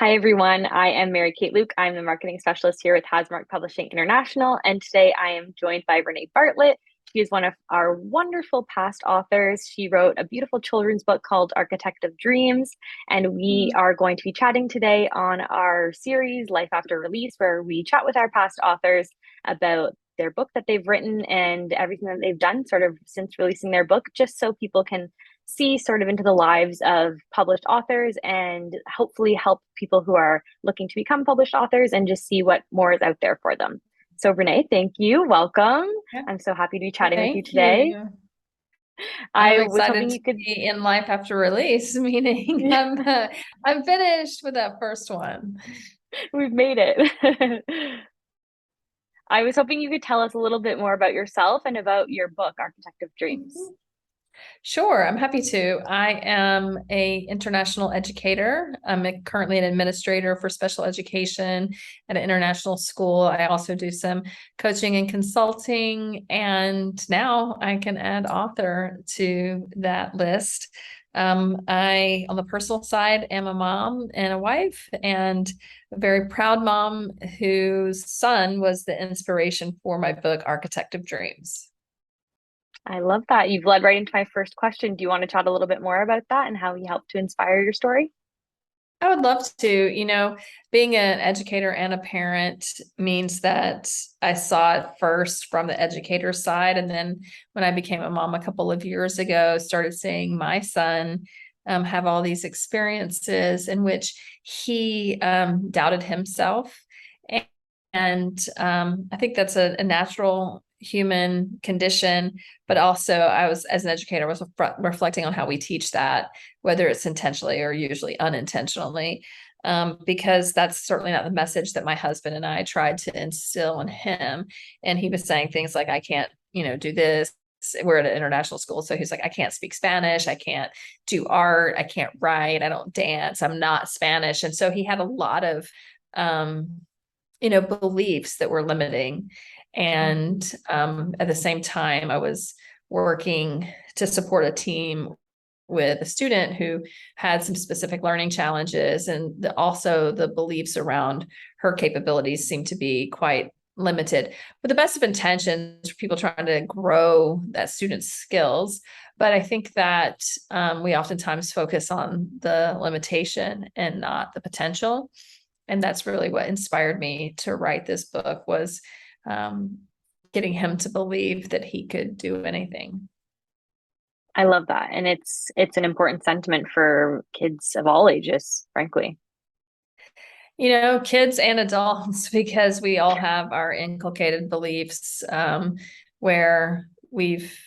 Hi, everyone. I am Mary Kate Luke. I'm the marketing specialist here with Hasmark Publishing International. And today I am joined by Renea Bartlett. She is one of our wonderful past authors. She wrote a beautiful children's book called Architect of Dreams. And we are going to be chatting today on our series, Life After Release, where we chat with our past authors about their book that they've written and everything that they've done sort of since releasing their book, just so people can see sort of into the lives of published authors and hopefully help people who are looking to become published authors and just see what more is out there for them. So Renea, thank you. Welcome. Yeah. I'm so happy to be chatting with you Thank today. you. I'm I was excited hoping to you could. be in life after release, meaning I'm finished with that first one. We've made it. I was hoping you could tell us a little bit more about yourself and about your book, Architect of Dreams. Sure, I'm happy to. I am a international educator. Currently an administrator for special education at an international school. I also do some coaching and consulting, and now I can add author to that list. I, on the personal side, am a mom and a wife, and a very proud mom whose son was the inspiration for my book, Architect of Dreams. I love that. You've led right into my first question. Do you want to chat a little bit more about that and how he helped to inspire your story? I would love to. Being an educator and a parent means that I saw it first from the educator side. And then when I became a mom a couple of years ago, started seeing my son have all these experiences in which he doubted himself. And I think that's a natural human condition, but also I was, as an educator, was reflecting on how we teach that, whether it's intentionally or usually unintentionally, because that's certainly not the message that my husband and I tried to instill in him. And he was saying things like, I can't, do this. We're at an international school. So he's like, I can't speak Spanish. I can't do art. I can't write. I don't dance. I'm not Spanish. And so he had a lot of, beliefs that were limiting. And at the same time, I was working to support a team with a student who had some specific learning challenges, and also the beliefs around her capabilities seemed to be quite limited, with the best of intentions for people trying to grow that student's skills. But I think that we oftentimes focus on the limitation and not the potential. And that's really what inspired me to write this book, was getting him to believe that he could do anything. I love that. And it's an important sentiment for kids of all ages, frankly. Kids and adults, because we all have our inculcated beliefs, where we've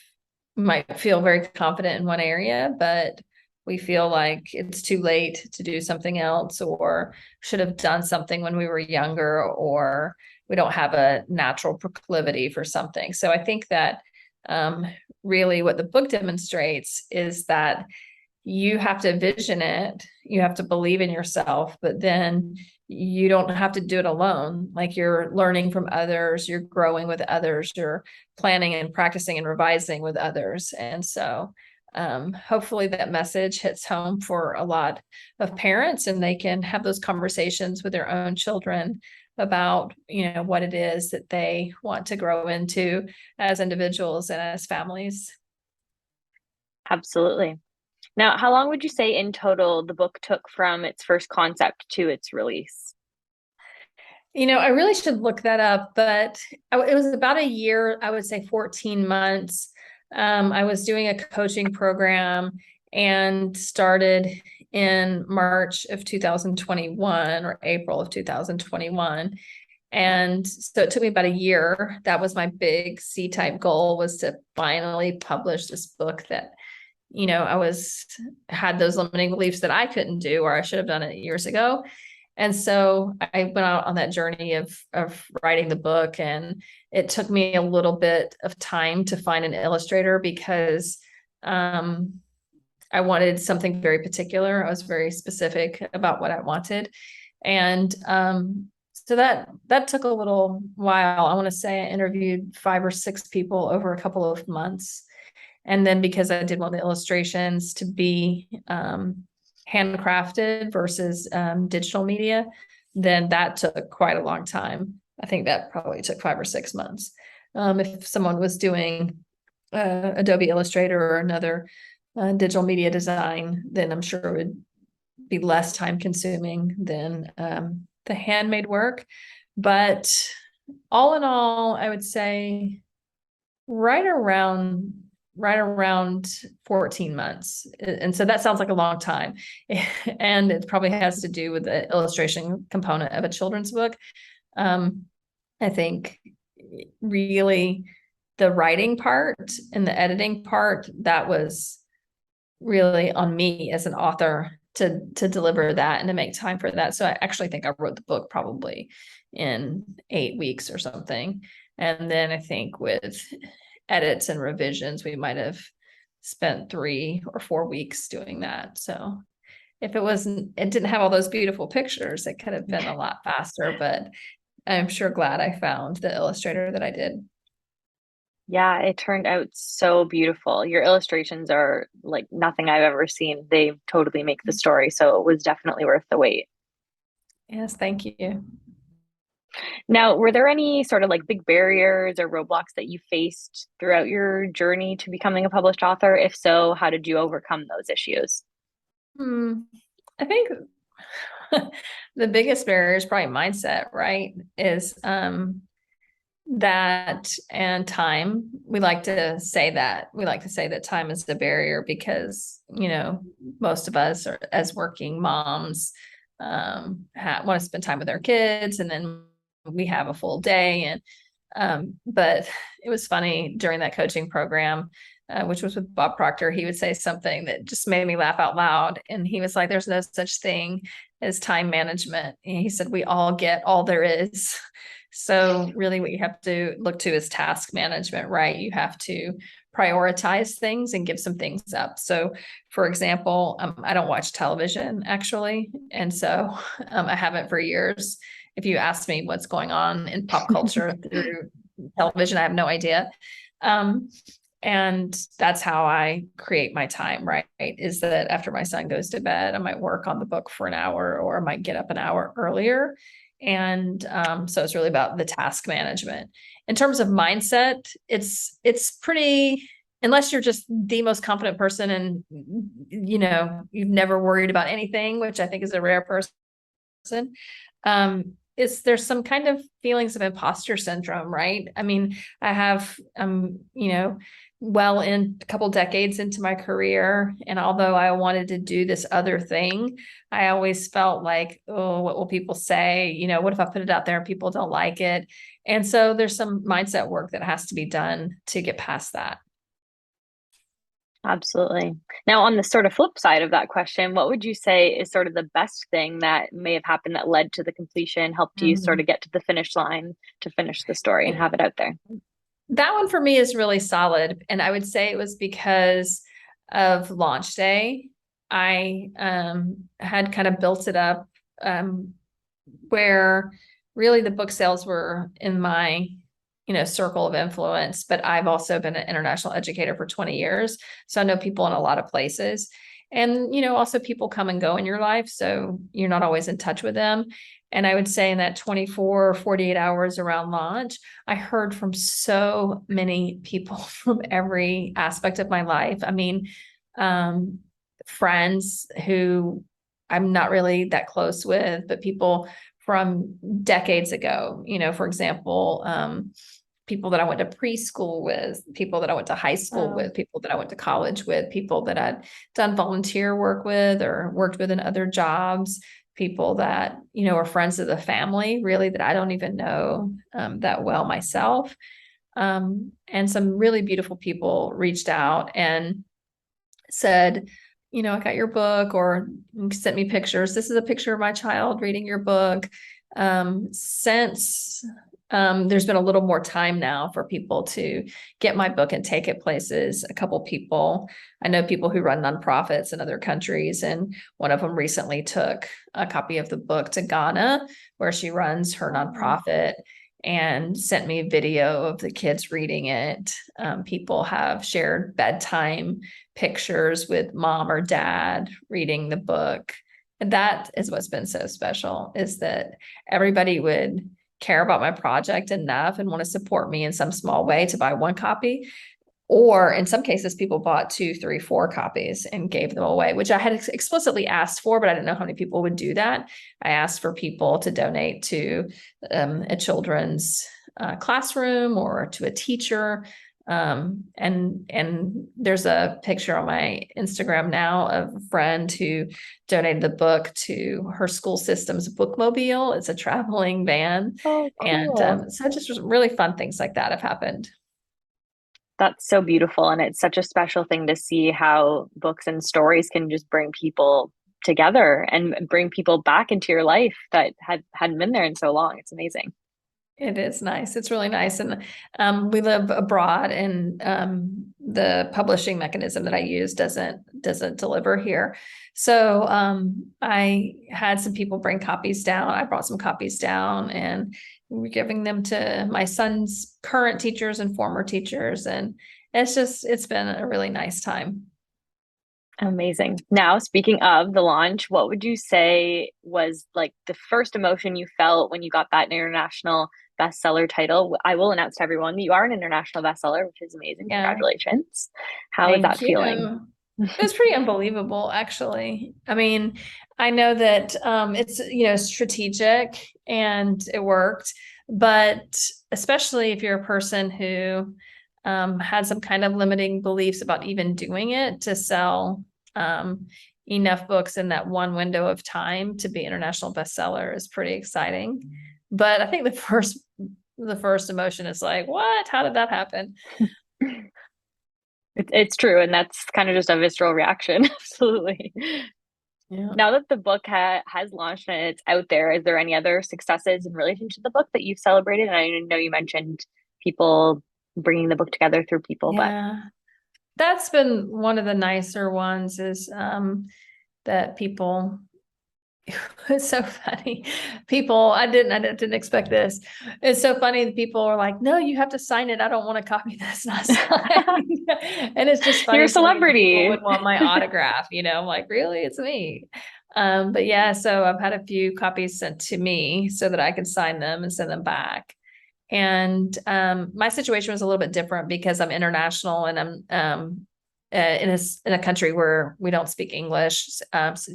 might feel very confident in one area, but we feel like it's too late to do something else, or should have done something when we were younger, or we don't have a natural proclivity for something. So I think that really what the book demonstrates is that you have to vision it, you have to believe in yourself, but then you don't have to do it alone. Like, you're learning from others, you're growing with others, you're planning and practicing and revising with others. And so hopefully that message hits home for a lot of parents, and they can have those conversations with their own children about, what it is that they want to grow into as individuals and as families. Absolutely. Now, how long would you say in total the book took from its first concept to its release? I really should look that up, but it was about a year, I would say 14 months. I was doing a coaching program and started in March of 2021 or April of 2021. And so it took me about a year. That was my big C-type goal, was to finally publish this book that, had those limiting beliefs that I couldn't do, or I should have done it years ago. And so I went out on that journey of writing the book, and it took me a little bit of time to find an illustrator, because I wanted something very particular. I was very specific about what I wanted. And so that took a little while. I want to say I interviewed 5 or 6 people over a couple of months. And then, because I did want the illustrations to be handcrafted versus digital media, then that took quite a long time. I think that probably took 5 or 6 months. If someone was doing Adobe Illustrator or another digital media design, then I'm sure it would be less time consuming than the handmade work. But all in all, I would say right around 14 months. And so that sounds like a long time. And it probably has to do with the illustration component of a children's book. I think really the writing part and the editing part, that was really on me as an author to deliver that and to make time for that. So I actually think I wrote the book probably in 8 weeks or something. And then I think with edits and revisions, we might have spent 3 or 4 weeks doing that. So if it didn't have all those beautiful pictures, it could have been a lot faster, but I'm sure glad I found the illustrator that I did. Yeah, it turned out so beautiful. Your illustrations are like nothing I've ever seen. They totally make the story, so it was definitely worth the wait. Yes, thank you. Now, were there any sort of like big barriers or roadblocks that you faced throughout your journey to becoming a published author? If so, how did you overcome those issues? I think the biggest barrier is probably mindset, right? Is that and time. We like to say that. We like to say that time is the barrier because, most of us are as working moms want to spend time with our kids, and then we have a full day. But it was funny during that coaching program, which was with Bob Proctor. He would say something that just made me laugh out loud. And he was like, there's no such thing as time management. And he said, we all get all there is. So really what you have to look to is task management, right? You have to prioritize things and give some things up. So for example, I don't watch television actually. And so I haven't for years. If you ask me what's going on in pop culture through television, I have no idea. And that's how I create my time, right? Is that after my son goes to bed, I might work on the book for an hour, or I might get up an hour earlier. And so it's really about the task management. In terms of mindset, it's pretty, unless you're just the most confident person and you've never worried about anything, which I think is a rare person. There's some kind of feelings of imposter syndrome, right? I mean, I have well in a couple decades into my career, and although I wanted to do this other thing, I always felt like, oh, what will people say? What if I put it out there and people don't like it? And so there's some mindset work that has to be done to get past that. Absolutely. Now, on the sort of flip side of that question, what would you say is sort of the best thing that may have happened that led to the completion, helped you sort of get to the finish line to finish the story and have it out there? That one for me is really solid. And I would say it was because of launch day. I had kind of built it up where really the book sales were in my circle of influence, but I've also been an international educator for 20 years. So I know people in a lot of places, and, also people come and go in your life. So you're not always in touch with them. And I would say in that 24 or 48 hours around launch, I heard from so many people from every aspect of my life. I mean, friends who I'm not really that close with, but people from decades ago, for example, people that I went to preschool with, people that I went to high school with, people that I went to college with, people that I'd done volunteer work with or worked with in other jobs, people that, are friends of the family, really, that I don't even know that well myself. And some really beautiful people reached out and said, I got your book, or sent me pictures. This is a picture of my child reading your book. Since there's been a little more time now for people to get my book and take it places. A couple people, I know people who run nonprofits in other countries, and one of them recently took a copy of the book to Ghana, where she runs her nonprofit. and sent me a video of the kids reading it. People have shared bedtime pictures with mom or dad reading the book. And that is what's been so special, is that everybody would care about my project enough and want to support me in some small way to buy one copy. Or in some cases, people bought 2, 3, 4 copies and gave them away, which I had explicitly asked for, but I didn't know how many people would do that. I asked for people to donate to a children's classroom or to a teacher. And there's a picture on my Instagram now of a friend who donated the book to her school system's bookmobile. It's a traveling van. Oh, cool. And so just really fun things like that have happened. That's so beautiful. And it's such a special thing to see how books and stories can just bring people together and bring people back into your life that hadn't been there in so long. It's amazing. It is nice. It's really nice. And we live abroad, and the publishing mechanism that I use doesn't deliver here. So I had some people bring copies down. I brought some copies down, and we're giving them to my son's current teachers and former teachers. And it's been a really nice time. Amazing. Now, speaking of the launch, what would you say was like the first emotion you felt when you got that international bestseller title? I will announce to everyone that you are an international bestseller, which is amazing. Yeah. Congratulations. How is that feeling? It was pretty unbelievable, actually. I mean, I know that it's strategic and it worked, but especially if you're a person who had some kind of limiting beliefs about even doing it, to sell enough books in that one window of time to be international bestseller is pretty exciting. But I think the first emotion is like, what? How did that happen? It's true, and that's kind of just a visceral reaction. Absolutely. Yeah. Now that the book has launched and it's out there, is there any other successes in relation to the book that you've celebrated? And I know you mentioned people bringing the book together through people, Yeah. That's been one of the nicer ones, is that people it's so funny. People, I didn't expect this. It's so funny that people are like, no, you have to sign it. I don't want to copy this. Not signed. And it's just funny. You're a to me that celebrity. people would want my autograph, I'm like, really? It's me. But yeah, so I've had a few copies sent to me so that I can sign them and send them back. And my situation was a little bit different because I'm international, and I'm in a country where we don't speak English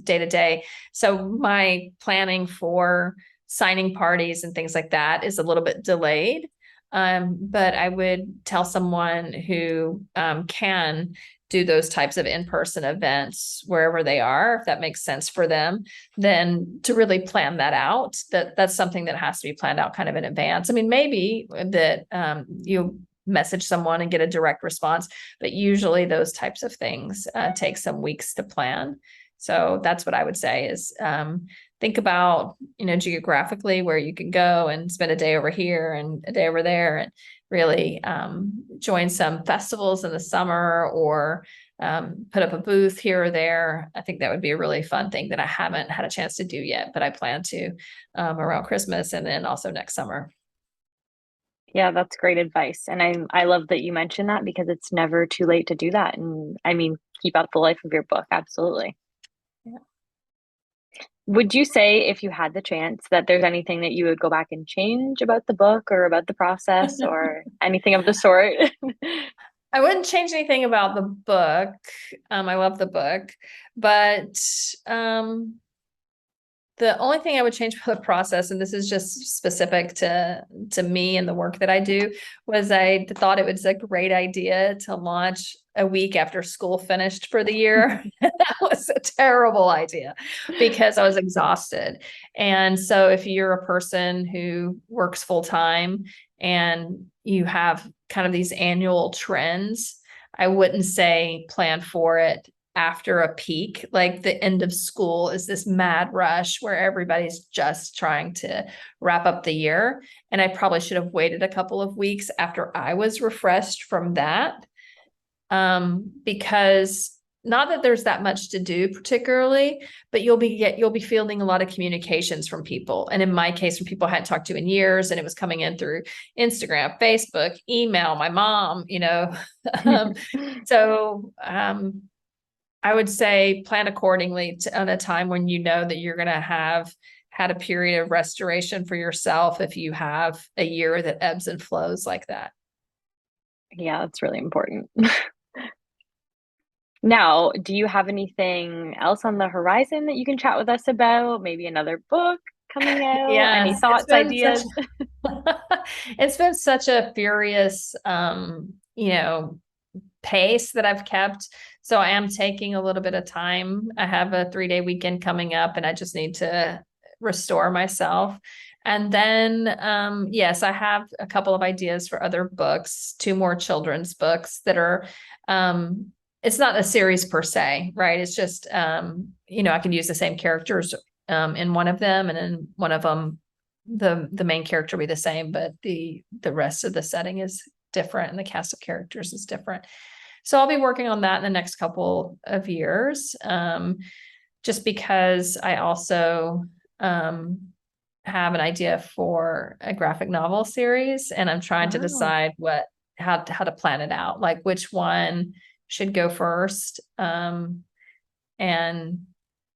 day to day. So my planning for signing parties and things like that is a little bit delayed. But I would tell someone who can do those types of in-person events wherever they are, if that makes sense for them, then to really plan that out. That's something that has to be planned out kind of in advance. I mean, maybe that you message someone and get a direct response, but usually those types of things take some weeks to plan. So that's what I would say is think about, geographically where you can go and spend a day over here and a day over there, and really join some festivals in the summer, or put up a booth here or there. I think that would be a really fun thing that I haven't had a chance to do yet, but I plan to around Christmas and then also next summer. Yeah, that's great advice. And I love that you mentioned that, because it's never too late to do that. And I mean, keep out the life of your book. Absolutely. Yeah. Would you say, if you had the chance, that there's anything that you would go back and change about the book or about the process or anything of the sort? I wouldn't change anything about the book. I love the book, but the only thing I would change for the process, and this is just specific to me and the work that I do, was I thought it was a great idea to launch a week after school finished for the year. That was a terrible idea because I was exhausted. And so if you're a person who works full time and you have kind of these annual trends, I wouldn't say plan for it after a peak. Like the end of school is this mad rush where everybody's just trying to wrap up the year. And I probably should have waited a couple of weeks after I was refreshed from that. Because not that there's that much to do particularly, but you'll be fielding a lot of communications from people. And in my case, from people I hadn't talked to in years, and it was coming in through Instagram, Facebook, email, my mom, Um, so I would say plan accordingly at a time when you know that you're going to have had a period of restoration for yourself if you have a year that ebbs and flows like that. Yeah, that's really important. Now, do you have anything else on the horizon that you can chat with us about? Maybe another book coming out? Any Yes, thoughts, ideas? it's been such a furious, pace that I've kept. So I am taking a little bit of time. I have a 3-day weekend coming up, and I just need to restore myself. And then, yes, I have a couple of ideas for other books, 2 more children's books that are, it's not a series per se, right? It's just, I can use the same characters in one of them, and in one of them, the main character will be the same, but the rest of the setting is different and the cast of characters is different. So I'll be working on that in the next couple of years, just because I also have an idea for a graphic novel series, and I'm trying to decide how to plan it out, like which one should go first. And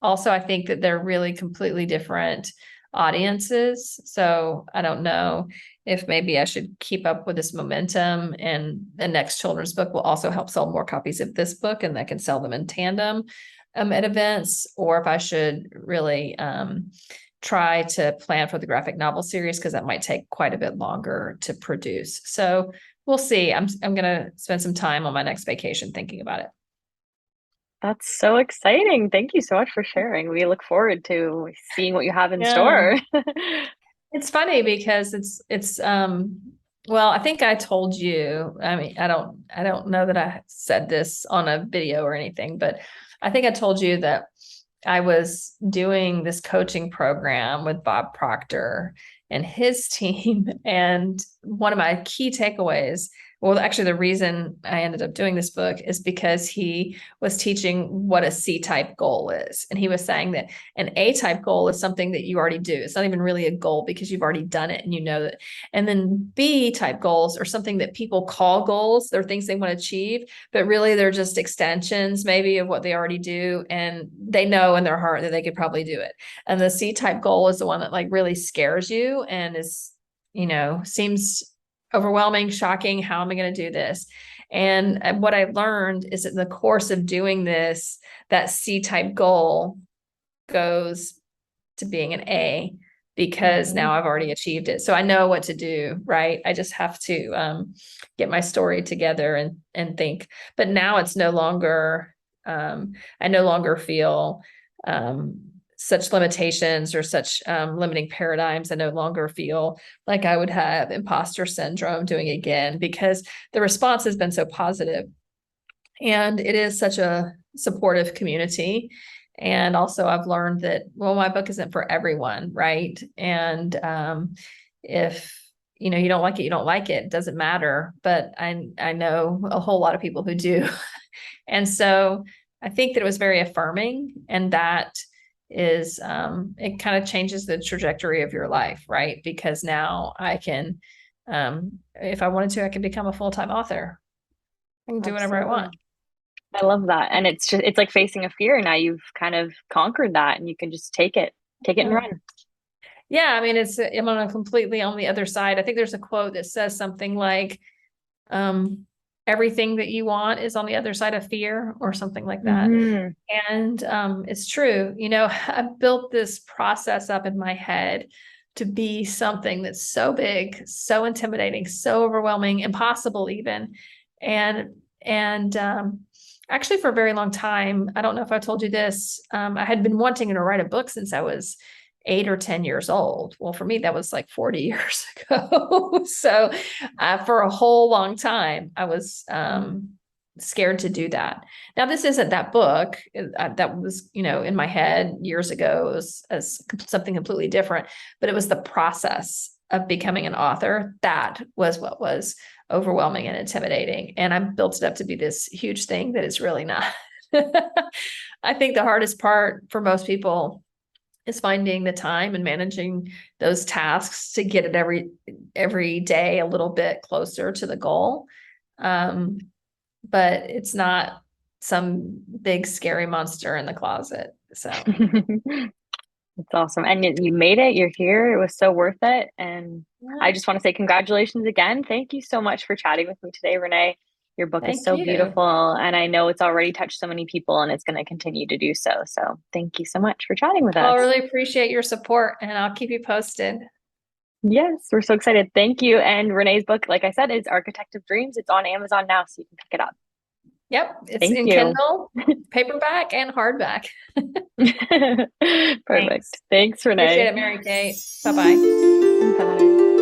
also I think that they're really completely different audiences. So I don't know if maybe I should keep up with this momentum, and the next children's book will also help sell more copies of this book, and that can sell them in tandem at events, or if I should really try to plan for the graphic novel series, because that might take quite a bit longer to produce. So we'll see. I'm going to spend some time on my next vacation thinking about it. That's so exciting. Thank you so much for sharing. We look forward to seeing what you have in Yeah. store. It's funny because well, I think I told you, I mean, I don't know that I said this on a video or anything, but I think I told you that I was doing this coaching program with Bob Proctor and his team. And one of my key takeaways, well, actually, the reason I ended up doing this book is because he was teaching what a C-type goal is. And he was saying that an A-type goal is something that you already do. It's not even really a goal because you've already done it and you know that. And then B-type goals are something that people call goals. They're things they want to achieve, but really they're just extensions maybe of what they already do. And they know in their heart that they could probably do it. And the C-type goal is the one that like really scares you and is, seems overwhelming, shocking. How am I going to do this? And what I've learned is that in the course of doing this, that C-type goal goes to being an A, because now I've already achieved it. So I know what to do, right? I just have to get my story together and think. But now it's no longer, I no longer feel such limitations or such limiting paradigms. I no longer feel like I would have imposter syndrome doing it again, because the response has been so positive. And it is such a supportive community. And also I've learned that, well, my book isn't for everyone, right? And if you don't like it, you don't like it. It doesn't matter. But I know a whole lot of people who do. And so I think that it was very affirming, and that is it kind of changes the trajectory of your life, right? Because now I can, if I wanted to, I can become a full-time author. I can do whatever I want. I love that. And it's like facing a fear. Now you've kind of conquered that, and you can just take it and run. Yeah. I mean, I'm completely on the other side. I think there's a quote that says something like, everything that you want is on the other side of fear, or something like that. And it's true. I built this process up in my head to be something that's so big, so intimidating, so overwhelming, impossible even. And actually, for a very long time, I don't know if I told you this, I had been wanting to write a book since I was 8 or 10 years old. Well, for me, that was like 40 years ago. So for a whole long time, I was scared to do that. Now, this isn't that book that was, in my head years ago. It was as something completely different, but it was the process of becoming an author. That was what was overwhelming and intimidating. And I built it up to be this huge thing that it's really not. I think the hardest part for most people is finding the time and managing those tasks to get it every day a little bit closer to the goal. But it's not some big scary monster in the closet. So It's awesome. And you made it. You're here. It was so worth it. And I yeah, just want to say congratulations again. Thank you so much for chatting with me today, Renee. Your book is thank so you. beautiful, and I know it's already touched so many people and it's going to continue to do so. So thank you so much for chatting with Well, I us. really appreciate your support, and I'll keep you posted. Yes, we're so excited. Thank you. And Renee's book, like I said, is Architect of Dreams. It's on Amazon now, so you can pick it up. Yep, it's Thank in you. Kindle, paperback, and hardback. Perfect. Thanks. Thanks, Appreciate Renee. it, Mary Kate. Bye-bye. Bye.